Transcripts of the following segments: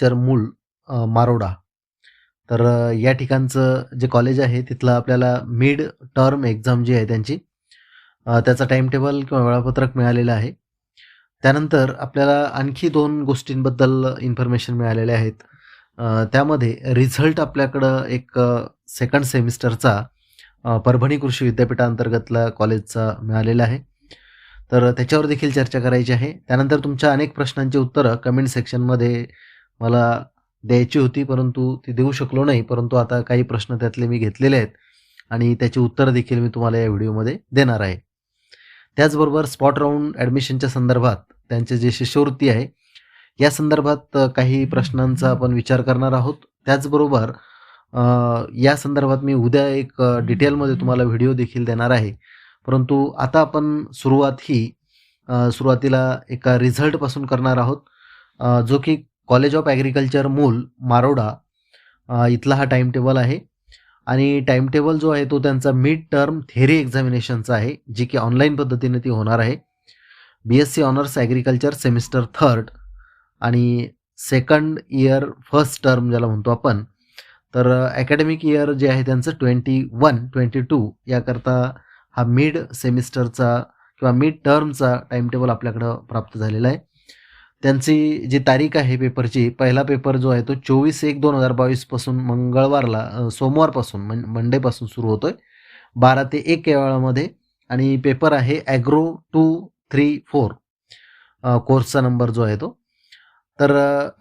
मूल मारोडा. तर या ठिकाणचं जे कॉलेज आहे तिथलं आपल्याला मिड टर्म एक्झाम जी आहे त्यांची त्याचा टाईम टेबल किंवा वेळापत्रक मिळालेलं आहे. त्यानंतर आपल्याला आणखी 2 गोष्टींबद्दल इन्फॉर्मेशन मिळालेले आहेत. त्यामध्ये रिझल्ट आपल्याकडं एक सेकंड सेमिस्टरचा परभणी कृषी विद्यापीठाअंतर्गतला कॉलेजचा मिळालेला आहे. तर त्याच्यावर देखील चर्चा करायची आहे. त्यानंतर तुमच्या अनेक प्रश्नांची उत्तरं कमेंट सेक्शनमध्ये मला द्यायची होती, परंतु ती देऊ शकलो नाही. परंतु आता काही प्रश्न त्यातले मी घेतलेले आहेत आणि त्याची उत्तरं देखील मी तुम्हाला या व्हिडिओमध्ये देणार आहे. त्याचबरोबर स्पॉट राउंड ॲडमिशनच्या संदर्भात त्यांचे जे शिष्यवृत्ती आहे, या संदर्भात काही प्रश्नांचा आपण विचार करणार आहोत. त्याचबरोबर या संदर्भात मी उद्या एक डिटेलमध्ये तुम्हाला व्हिडिओ देखील देणार आहे. परंतु आता आपण सुरुवातीला एका रिझल्टपासून करणार आहोत, जो की college of agriculture Mul Maroda इथला हा टाईम टेबल आहे आणि टाईम टेबल जो आहे तो त्यांचा मिड टर्म थेअरी एक्झामिनेशनचा आहे, जी की ऑनलाईन पद्धतीने ती होणार आहे. BSc honours agriculture semester 3rd आणि सेकंड इयर फर्स्ट टर्म ज्याला म्हणतो आपण. तर अकॅडमिक इयर जे आहे त्यांचं 21-22 याकरता हा मिड सेमिस्टरचा किंवा मिड टर्मचा टाईम टेबल आपल्याकडं प्राप्त झालेला आहे. त्यांची जी तारीख आहे पेपरची, पहिला पेपर जो आहे तो 24/1/2022 पासून सोमवारपासून मंडेपासून सुरू होतोय 12 ते 1 या वेळामध्ये आणि पेपर आहे ॲग्रो 234 कोर्सचा नंबर जो आहे तो. तर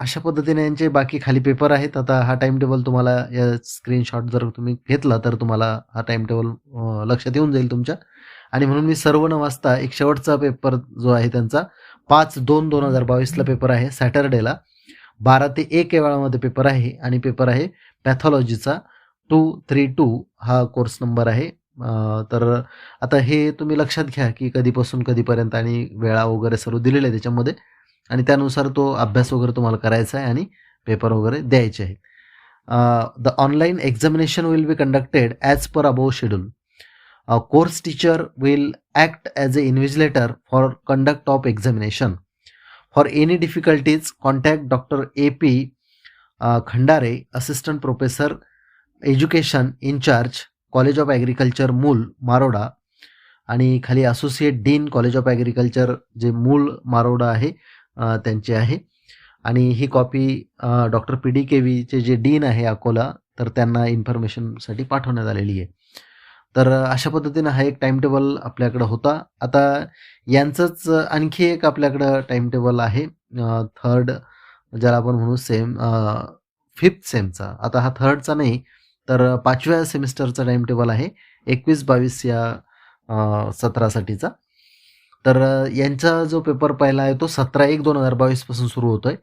अशा पद्धतीने यांचे बाकी खाली पेपर आहेत. आता हा टाईम टेबल तुम्हाला या स्क्रीनशॉट जर तुम्ही घेतला तर तुम्हाला हा टाईम टेबल लक्षात येऊन जाईल तुमच्या आणि म्हणून मी सर्व न वाचता एक शेवटचा पेपर जो आहे त्यांचा 5/2/2022 पेपर आहे सॅटर्डेला 12 ते 1 या वेळामध्ये पेपर आहे आणि पेपर आहे पॅथॉलॉजीचा 232 हा कोर्स नंबर आहे. तर आता हे तुम्ही लक्षात घ्या की कधीपासून कधीपर्यंत आणि वेळा वगैरे सर्व दिलेले आहे त्याच्यामध्ये आणि त्यानुसार तो अभ्यास वगैरे तुम्हाला करायचा आहे आणि पेपर वगैरे द्यायचे आहेत. The online examination will be conducted as per above schedule. Course teacher will act as a invigilator for conduct of examination. For any difficulties contact doctor AP Khandare, assistant professor education incharge college of agriculture Mul Maroda आणि खाली associate dean college of agriculture जे मूल मारोडा आहे त्यांची आहे आणि ही copy doctor PDKVचे जे dean आहे अकोला तर त्यांना इन्फॉर्मेशनसाठी पाठवण्यात आलेली आहे. तर अशा पद्धतीनं हा एक टाईम टेबल आपल्याकडं होता. आता यांचंच आणखी एक आपल्याकडं टाईम टेबल आहे थर्ड ज्याला आपण म्हणू फिफ्थ सेमचा. आता हा थर्डचा नाही तर 5व्या सेमिस्टरचा टाईम टेबल आहे 21-22 या सत्रासाठीचा. तर यांचा जो पेपर पहिला आहे तो 17/1/2022 पासून सुरू होतोय.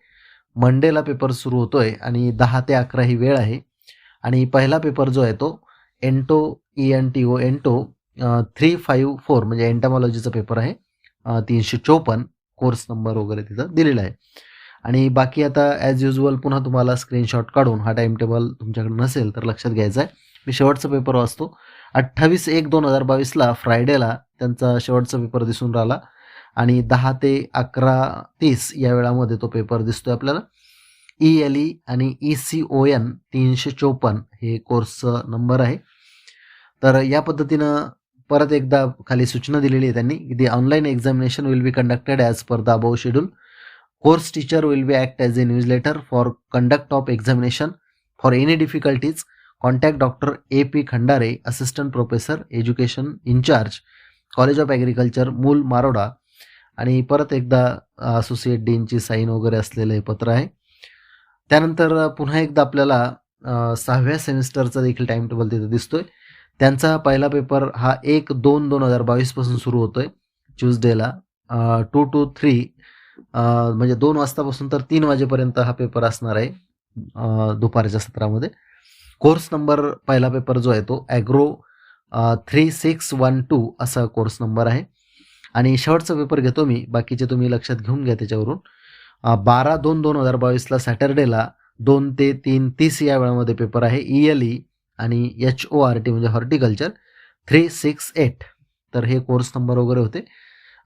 मंडेला पेपर सुरू होतोय आणि 10 ते 11 ही वेळ आहे आणि पहिला पेपर जो आहे तो एंटो 354 म्हणजे एंटॅमॉलॉजीचा पेपर आहे 354 कोर्स नंबर वगैरे तिथं दिलेला आहे आणि बाकी आता ॲज युजुअल पुन्हा तुम्हाला स्क्रीनशॉट काढून हा टाईम टेबल तुमच्याकडे नसेल तर लक्षात घ्यायचा आहे. मी शेवटचा पेपर वाचतो. 28/1/2022 फ्रायडेला त्यांचा शेवटचा पेपर दिसून राहिला आणि 10 ते 11:30 या वेळामध्ये तो पेपर दिसतोय आपल्याला. ELE आणि ECON 354 हे कोर्सचं नंबर आहे. तर या पद्धतीनं परत एकदा खाली सूचना दिलेली आहे त्यांनी की the online examination will be conducted as per the above schedule. Course teacher will be act as invigilator for conduct of examination. For any difficulties contact doctor AP Khandare, assistant professor education incharge college of agriculture Mul Maroda आणि परत एकदा associate डीनची sine वगैरे असलेलं हे पत्र आहे. त्यानंतर पुन्हा एकदा आपल्याला 6व्या सेमिस्टरचा देखील टाईम टेबल तिथे दिसतोय. त्यांचा पहिला पेपर हा 1/2/2022 पासून सुरू होतोय ट्यूजडेला 2 to 3 म्हणजे 2 वाजतापासून तर 3 वाजेपर्यंत हा पेपर असणार आहे दुपारच्या सत्रामध्ये. कोर्स नंबर पहिला पेपर जो आहे तो ॲग्रो 3612 असा कोर्स नंबर आहे आणि शेवटचा पेपर घेतो मी, बाकीचे तुम्ही लक्षात घेऊन घ्या त्याच्यावरून. 12/2/2022 सॅटर्डेला 2 ते 3:30 या वेळामध्ये पेपर आहे ELE आणि HORT म्हणजे हॉर्टिकल्चर 368. तर हे कोर्स नंबर वगैरे होते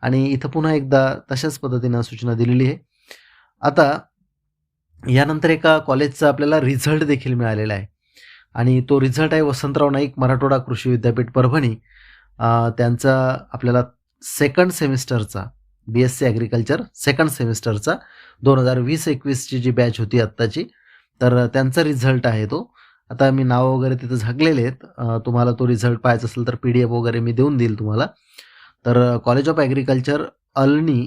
आणि इथं पुन्हा एकदा तशाच पद्धतीनं सूचना दिलेली आहे. आता यानंतर एका कॉलेजचा आपल्याला रिझल्ट देखील मिळालेला आहे आणि तो रिझल्ट आहे वसंतराव नाईक मराठवाडा कृषी विद्यापीठ परभणी. त्यांचा आपल्याला सेकंड सेमिस्टरचा BSc ॲग्रिकल्चर सेकंड सेमिस्टरचा 2020-21ची जी बॅच होती आत्ताची, तर त्यांचा रिझल्ट आहे तो. आता मी नाव वगैरे तिथं झाकलेले आहेत. तुम्हाला तो रिझल्ट पाहायचा असेल तर PDF वगैरे मी देऊन देईल तुम्हाला. तर कॉलेज ऑफ ॲग्रिकल्चर अळणी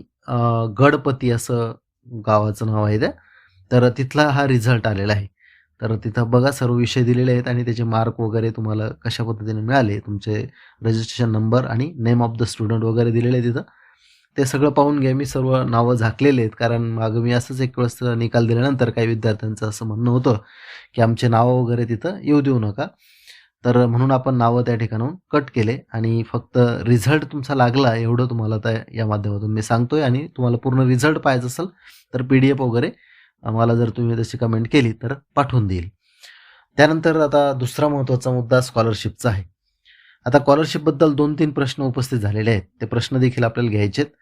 गडपती असं गावाचं नाव आहे त्या. तर तिथला हा रिझल्ट आलेला आहे. तर तिथं बघा सर्व विषय दिलेले आहेत आणि त्याचे मार्क वगैरे तुम्हाला कशा पद्धतीने मिळाले, तुमचे रजिस्ट्रेशन नंबर आणि नेम ऑफ द स्टुडंट वगैरे दिलेले आहे तिथं. ते सगळं पाहून घ्या. मी सर्व नावं झाकलेले आहेत कारण मागं मी असंच एक वेळेस निकाल दिल्यानंतर काही विद्यार्थ्यांचं असं म्हणणं होतं की आमचे नावं वगैरे तिथं येऊ देऊ नका. तर म्हणून आपण नावं त्या ठिकाणाहून कट केले आणि फक्त रिझल्ट तुमचा लागला एवढं तुम्हाला आता या माध्यमातून मी सांगतोय आणि तुम्हाला पूर्ण रिझल्ट पाहायचा असेल तर PDF वगैरे मला जर तुम्ही तशी कमेंट केली तर पाठवून देईल. त्यानंतर आता दुसरा महत्त्वाचा मुद्दा स्कॉलरशिपचा आहे. आता स्कॉलरशिपबद्दल 2-3 प्रश्न उपस्थित झालेले आहेत. ते प्रश्न देखील आपल्याला घ्यायचे आहेत.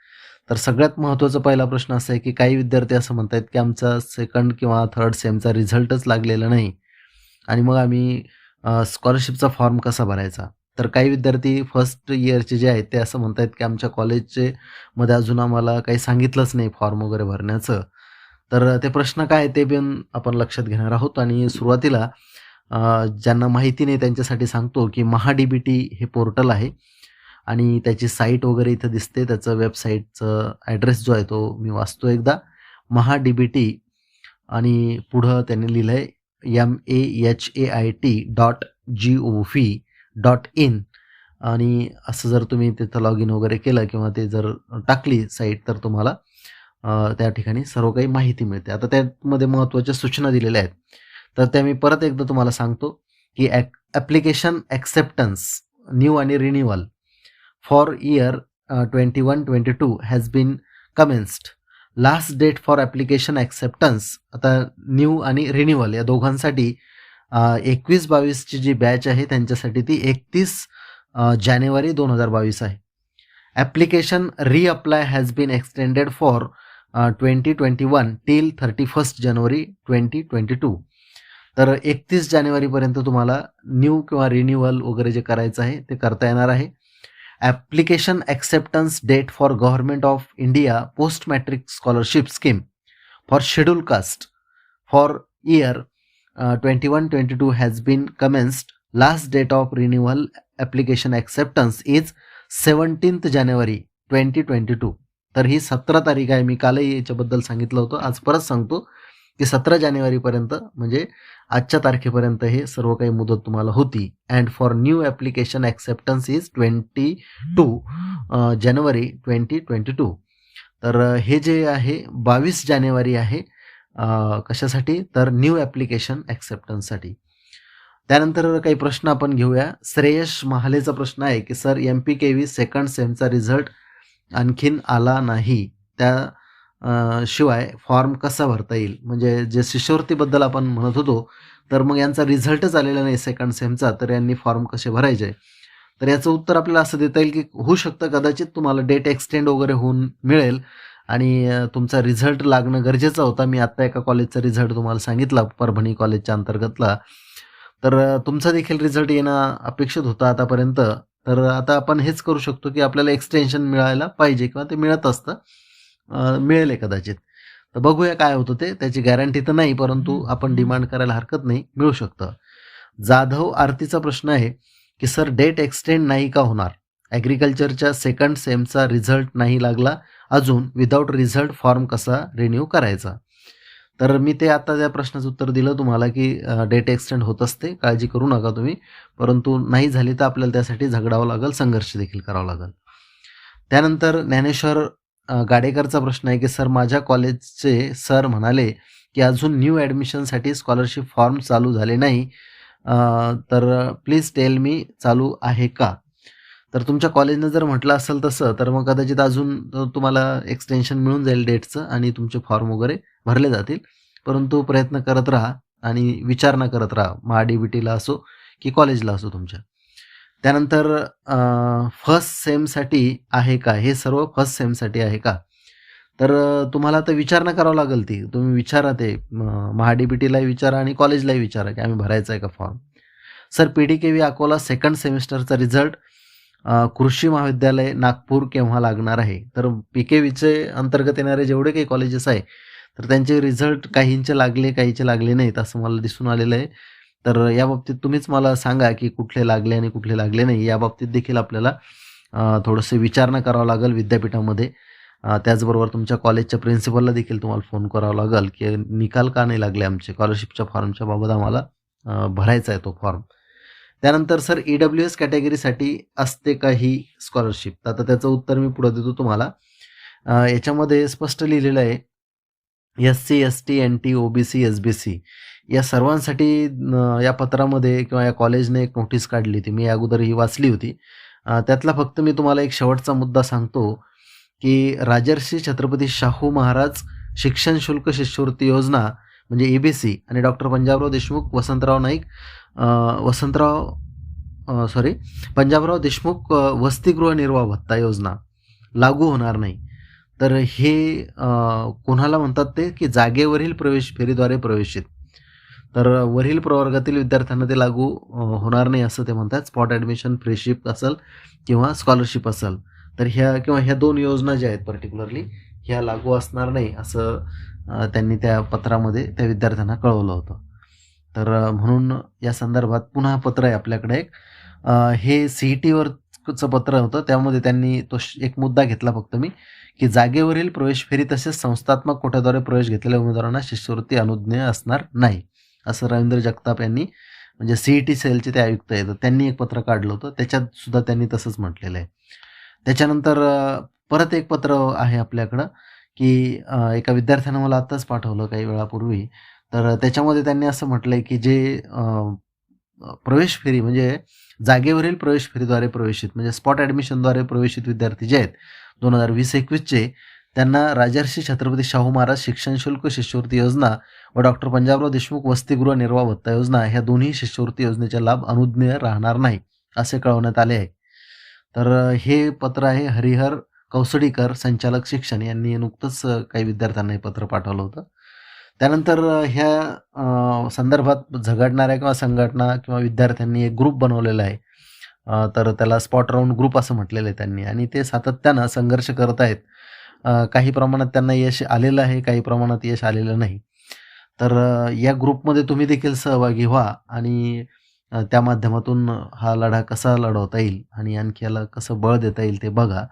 तर सगळ्यात महत्त्वाचा पहिला प्रश्न असा आहे की काही विद्यार्थी असं म्हणतायत की आमचा सेकंड किंवा थर्ड सेमचा रिझल्टच लागलेला नाही आणि मग आम्ही स्कॉलरशिपचा फॉर्म कसा भरायचा? तर काही विद्यार्थी फर्स्ट इयरचे जे आहेत ते असं म्हणतायत की आमच्या कॉलेजचे मध्ये अजून आम्हाला काही सांगितलंच नाही फॉर्म वगैरे भरण्याचं. तर ते प्रश्न काय आहे ते पण आपण लक्षात घेणार आहोत आणि सुरुवातीला ज्यांना माहिती नाही त्यांच्यासाठी सांगतो की MahaDBT हे पोर्टल आहे आणि त्याची साईट वगैरे इथं दिसते. त्याचं वेबसाईटचं ॲड्रेस जो आहे तो मी वाचतो एकदा. MahaDBT आणि पुढं त्यांनी लिहिलं आहे mahait.gov.in आणि असं जर तुम्ही तिथं लॉग इन वगैरे केलं किंवा ते जर टाकली साईट तर तुम्हाला त्या ठिकाणी सर्व काही माहिती मिळते. आता त्यामध्ये महत्त्वाच्या सूचना दिलेल्या आहेत. तर त्या मी परत एकदा तुम्हाला सांगतो की ॲप्लिकेशन ॲक्सेप्टन्स न्यू आणि renewal for year 21-22 has been commenced. Last date for application acceptance आता न्यू आणि रिन्युअल या दोघांसाठी 21-22ची जी बॅच आहे त्यांच्यासाठी ती 31 जानेवारी 2022 आहे. Application reapply has been extended for 2021 till 31 जानेवारी 2022. तर 31 जानेवारीपर्यंत तुम्हाला न्यू किंवा रिन्युअल वगैरे जे करायचं आहे ते करता येणार आहे. Application acceptance date for government of India post matric scholarship scheme for schedule caste for year 21-22 has been commenced. Last date of renewal application acceptance is 17 January 2022. तर ही 17 तारीख आहे. मी कालही याच्याबद्दल सांगितलं होतं. आज परत सांगतो की 17 जानेवारीपर्यंत म्हणजे आजच्या तारखेपर्यंत हे सर्व काही मुदत तुम्हाला होती. And for new application acceptance is 22 जानेवारी 2022. तर हे जे आहे 22 जानेवारी आहे कशासाठी तर न्यू ॲप्लिकेशन ॲक्सेप्टन्ससाठी. त्यानंतर काही प्रश्न आपण घेऊया. श्रेयश महालेचा प्रश्न आहे की सर MPKV सेकंड सेमचा रिझल्ट आणखीन आला नाही, त्या शिवाय फॉर्म कसा भरता येईल? म्हणजे जे शिष्यवृत्तीबद्दल आपण म्हणत होतो तर मग यांचा रिझल्टच आलेला नाही सेकंड सेमचा, तर यांनी फॉर्म कसे भरायचे? तर याचं उत्तर आपल्याला असं देता येईल की होऊ शकतं कदाचित तुम्हाला डेट एक्सटेंड वगैरे होऊन मिळेल आणि तुमचा रिझल्ट लागणं गरजेचं होता. मी आत्ता एका कॉलेजचा रिझल्ट तुम्हाला सांगितला परभणी कॉलेजच्या अंतर्गतला. तर तुमचा देखील रिझल्ट येणं अपेक्षित होतं आतापर्यंत. तर आता आपण हेच करू शकतो की आपल्याला एक्सटेन्शन मिळायला पाहिजे किंवा ते मिळत असतं. मिळेल कदाचित. तर बघूया काय होतं ते. त्याची गॅरंटी तर नाही परंतु आपण डिमांड करायला हरकत नाही, मिळू शकतं. जाधव आरतीचा प्रश्न आहे की सर डेट एक्सटेंड नाही का होणार? ॲग्रिकल्चरच्या सेकंड सेमचा रिझल्ट नाही लागला अजून, विदाऊट रिझल्ट फॉर्म कसा रिन्यू करायचा? तर मी ते आता त्या प्रश्नाचं उत्तर दिलं तुम्हाला की डेट एक्सटेंड होत असते, काळजी करू नका तुम्ही. परंतु नाही झाली तर आपल्याला त्यासाठी झगडावं लागेल, संघर्ष देखील करावा लागेल. त्यानंतर ज्ञानेश्वर गाडेकरचा प्रश्न आहे की सर माझ्या कॉलेजचे सर म्हणाले की अजून न्यू ॲडमिशनसाठी स्कॉलरशिप फॉर्म चालू झाले नाही, तर प्लीज टेल मी चालू आहे का? तर तुमच्या कॉलेजनं जर म्हटलं असेल तसं तर मग कदाचित अजून तुम्हाला एक्सटेन्शन मिळून जाईल डेटचं आणि तुमचे फॉर्म वगैरे भरले जातील. परंतु प्रयत्न करत राहा आणि विचारणा करत राहा, MahaDBTला असो की कॉलेजला असो तुमच्या. त्यानंतर फर्स्ट सेमसाठी आहे का? हे सर्व फर्स्ट सेमसाठी आहे का? तर तुम्हाला आता विचारणा करावं लागेल ती. तुम्ही विचारा ते महा-डी-बी-टीलाही विचारा आणि कॉलेजलाही विचारा, की आम्ही भरायचा आहे का form? Sir PDKV Akola second सेमिस्टरचा रिझल्ट कृषी महाविद्यालय नागपूर केव्हा लागणार आहे? तर पी-के-व्हीचे अंतर्गत येणारे जेवढे काही कॉलेजेस आहे, तर त्यांचे रिझल्ट काहींचे लागले, काहींचे लागले नाहीत असं मला दिसून आलेलं आहे. तर याबाबतीत तुम्हीच मला सांगा, की कुठले लागले आणि कुठले लागले नाही. याबाबतीत देखील आपल्याला थोडंसं विचारणा करावं लागेल विद्यापीठामध्ये. त्याचबरोबर तुमच्या कॉलेजच्या प्रिन्सिपलला देखील तुम्हाला फोन करावा लागेल, की निकाल का नाही लागले आमचे स्कॉलरशिपच्या फॉर्मच्या बाबत आम्हाला भरायचा आहे तो फॉर्म. त्यानंतर सर ई-डब्ल्यू-एस कॅटेगरीसाठी असते का ही स्कॉलरशिप? तर आता त्याचं उत्तर मी पुढे देतो तुम्हाला. याच्यामध्ये स्पष्ट लिहिलेलं आहे, एस-सी, एस-टी, एन-टी, ओ-बी-सी, एस-बी-सी या सर्वांसाठी या पत्रामध्ये किंवा या कॉलेजने एक नोटीस काढली होती. मी अगोदर ही वाचली होती. त्यातला फक्त मी तुम्हाला एक शेवटचा मुद्दा सांगतो, की राजर्षी छत्रपती शाहू महाराज शिक्षण शुल्क शिष्यवृत्ती योजना म्हणजे ई-बी-सी आणि डॉक्टर पंजाबराव देशमुख, वसंतराव नाईक अ, वसंतराव सॉरी पंजाबराव देशमुख वसतिगृह निर्वाह भत्ता योजना लागू होणार नाही. तर हे कोणाला म्हणतात ते, की जागेवरील प्रवेश फेरीद्वारे प्रवेशित. तर वरील प्रवर्गातील विद्यार्थ्यांना ते लागू होणार नाही असं ते म्हणतात. स्पॉट ॲडमिशन फ्रीशिप असेल किंवा स्कॉलरशिप असेल. तर ह्या 2 योजना ज्या आहेत पर्टिक्युलरली ह्या लागू असणार नाही असं त्यांनी त्या पत्रामध्ये त्या विद्यार्थ्यांना कळवलं होतं. तर म्हणून या संदर्भात पुन्हा पत्र आहे आपल्याकडे एक. हे सी-ई-टीवरचं पत्र होतं. त्यामध्ये त्यांनी एक मुद्दा घेतला फक्त मी, की जागेवरील प्रवेश फेरी तसेच संस्थात्मक कोट्याद्वारे प्रवेश घेतलेल्या उमेदवारांना शिष्यवृत्ती अनुज्ञेय असणार नाही. असं रवींद्र जगताप यांनी म्हणजे सी-ई-टी सेलचे ते आयुक्त आहेत. त्यांनी एक पत्र काढलं होतं. त्याच्यात सुद्धा त्यांनी तसंच म्हटलेलं आहे. त्याच्यानंतर परत एक पत्र आहे आपल्याकडं, की एका विद्यार्थ्यानं मला आत्ताच पाठवलं काही वेळापूर्वी. तर त्याच्यामध्ये त्यांनी असं म्हटलंय, की जे प्रवेश फेरी म्हणजे जागेवरील प्रवेश फेरीद्वारे प्रवेशित म्हणजे स्पॉट ॲडमिशनद्वारे प्रवेशित विद्यार्थी जे आहेत 2020-21चे त्यांना राजर्षी छत्रपती शाहू महाराज शिक्षण शुल्क शिष्यवृत्ती योजना व डॉक्टर पंजाबराव देशमुख वसतिगृह निर्वाह भत्ता योजना ह्या दोन्ही शिष्यवृत्ती योजनेचे लाभ अनुज्ञेय राहणार नाही असे कळवण्यात आले आहे. तर हे पत्र आहे हरिहर कौसडीकर संचालक शिक्षण यांनी नुकतंच काही विद्यार्थ्यांना हे पत्र पाठवलं होतं. त्यानंतर ह्या संदर्भात झगडणाऱ्या किंवा संघटना किंवा विद्यार्थ्यांनी एक ग्रुप बनवलेला आहे. तर त्याला स्पॉट राउंड ग्रुप असं म्हटलेलं आहे त्यांनी आणि ते सातत्यानं संघर्ष करत आहेत. काही प्रमाणात त्यांना यश आलेलं आहे, काही प्रमाणात यश आलेलं नाही. तर या ग्रुपमध्ये तुम्ही देखील सहभागी व्हा आणि त्या माध्यमातून हा लढा कसा लढवता येईल आणि आणखी याला कसं बळ देता येईल ते बघा.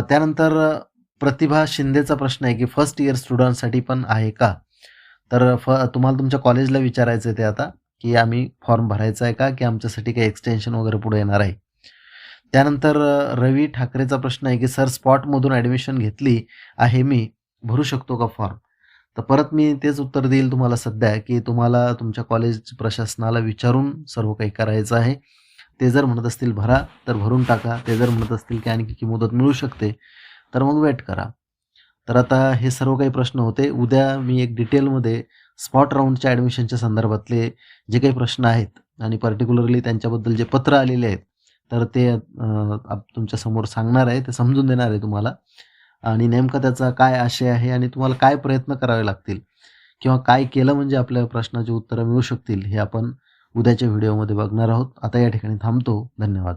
त्यानंतर प्रतिभा शिंदेचा प्रश्न आहे, की फर्स्ट इयर स्टुडंटसाठी पण आहे का? तर तुम्हाला तुमच्या कॉलेजला विचारायचं आहे ते आता, की आम्ही फॉर्म भरायचा आहे का? की आमच्यासाठी काही एक्सटेन्शन वगैरे पुढे येणार आहे? त्यानंतर रवी ठाकरेचा प्रश्न आहे, की सर स्पॉटमधून ॲडमिशन घेतली आहे मी, भरू शकतो का फॉर्म? तर परत मी तेच उत्तर देईल तुम्हाला सध्या, की तुम्हाला तुमच्या कॉलेज प्रशासनाला विचारून सर्व काही करायचं आहे. ते जर म्हणत असतील भरा, तर भरून टाका. ते जर म्हणत असतील, की आणखी मुदत मिळू शकते, तर मग वेट करा. तर आता हे सर्व काही प्रश्न होते. उद्या मी एक डिटेलमध्ये स्पॉट राउंडच्या ॲडमिशनच्या संदर्भातले जे काही प्रश्न आहेत आणि पर्टिक्युलरली त्यांच्याबद्दल जे पत्र आलेले आहेत, तर ते तुमच्यासमोर सांगणार आहे, ते समजून देणार आहे तुम्हाला आणि नेमका त्याचा काय आशय आहे आणि तुम्हाला काय प्रयत्न करावे लागतील किंवा काय केलं म्हणजे आपल्या प्रश्नाची उत्तरं मिळू शकतील, हे आपण उद्याच्या व्हिडिओमध्ये बघणार आहोत. आता या ठिकाणी थांबतो. धन्यवाद.